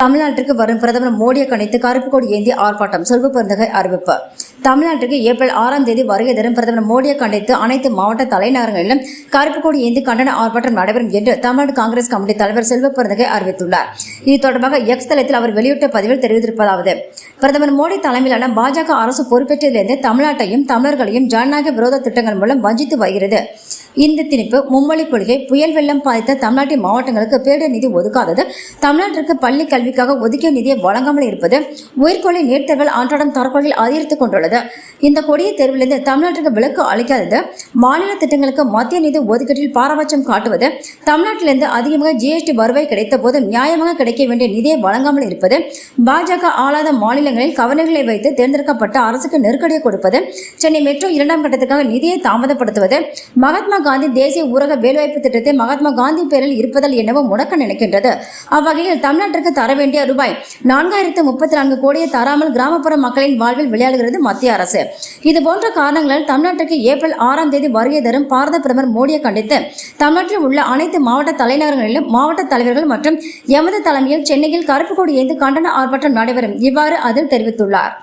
தமிழ்நாட்டிற்கு வரும் பிரதமர் மோடியை கண்டித்து கருப்பு கொடி ஏந்தி ஆர்ப்பாட்டம். செல்வ பெருந்தகை அறிவிப்பு. தமிழ்நாட்டிற்கு ஏப்ரல் 6ஆம் தேதி வருகை தரும் பிரதமர் மோடியை கண்டித்து அனைத்து மாவட்ட தலைநகரங்களிலும் கருப்பு கொடி ஏந்தி கண்டன ஆர்ப்பாட்டம் நடைபெறும் என்று தமிழ்நாடு காங்கிரஸ் கமிட்டி தலைவர் செல்வ பெருந்தகை அறிவித்துள்ளார். இது தொடர்பாக எக்ஸ் தளத்தில் அவர் வெளியிட்ட பதிவில் தெரிவித்திருப்பதாவது: பிரதமர் மோடி தலைமையிலான பாஜக அரசு பொறுப்பேற்றதிலிருந்து தமிழ்நாட்டையும் தமிழர்களையும் ஜனநாயக விரோத திட்டங்கள் மூலம் வஞ்சித்து வருகிறது. இந்த திணிப்பு, மும்மொழி கொள்கை, புயல் வெள்ளம் பாதித்த தமிழ்நாட்டின் மாவட்டங்களுக்கு பேரிடர் நிதி ஒதுக்காதது, தமிழ்நாட்டிற்கு பள்ளி கல்விக்காக ஒதுக்கிய நிதியை வழங்காமல் இருப்பது, உயிர்கொலை நேர்த்தர்கள் அன்றாடம் தற்கொலைகள் அதிகரித்துக் கொண்டுள்ளது. இந்த கொடிய தேர்விலிருந்து தமிழ்நாட்டிற்கு விலக்கு அளிக்காதது, மாநில திட்டங்களுக்கு மத்திய நிதி ஒதுக்கீட்டில் பாரபட்சம் காட்டுவது, தமிழ்நாட்டிலிருந்து அதிகமாக ஜிஎஸ்டி வருவாய் கிடைத்த போது நியாயமாக கிடைக்க வேண்டிய நிதியை வழங்காமல் இருப்பது, பாஜக ஆளாத மாநிலங்களில் கவர்னர்களை வைத்து தேர்ந்தெடுக்கப்பட்ட அரசுக்கு நெருக்கடியை கொடுப்பது, சென்னை மெட்ரோ 2ஆம் கட்டத்துக்காக நிதியை தாமதப்படுத்துவது, மகாத்மா காந்தி தேசிய ஊரக வேலைவாய்ப்பு திட்டத்தை மகாத்மா காந்தி பேரில் இருப்பதால் என்னவோ முடக்க நினைக்கின்றது. அவ்வகையில் தமிழ்நாட்டிற்கு தர வேண்டிய ரூபாய் 4034 கோடியை தராமல் கிராமப்புற மக்களின் வாழ்வில் விளையாடுகிறது மத்திய அரசு. இதுபோன்ற காரணங்களால் தமிழ்நாட்டிற்கு ஏப்ரல் 6ஆம் தேதி வருகை தரும் பாரத பிரதமர் மோடியை கண்டித்து தமிழ்நாட்டில் உள்ள அனைத்து மாவட்ட தலைநகரங்களிலும் மாவட்ட தலைவர்கள் மற்றும் எமது தலைமையில் சென்னையில் கருப்பு கொடி ஏந்தி கண்டன ஆர்ப்பாட்டம் நடைபெறும். இவ்வாறு அதில் தெரிவித்துள்ளார்.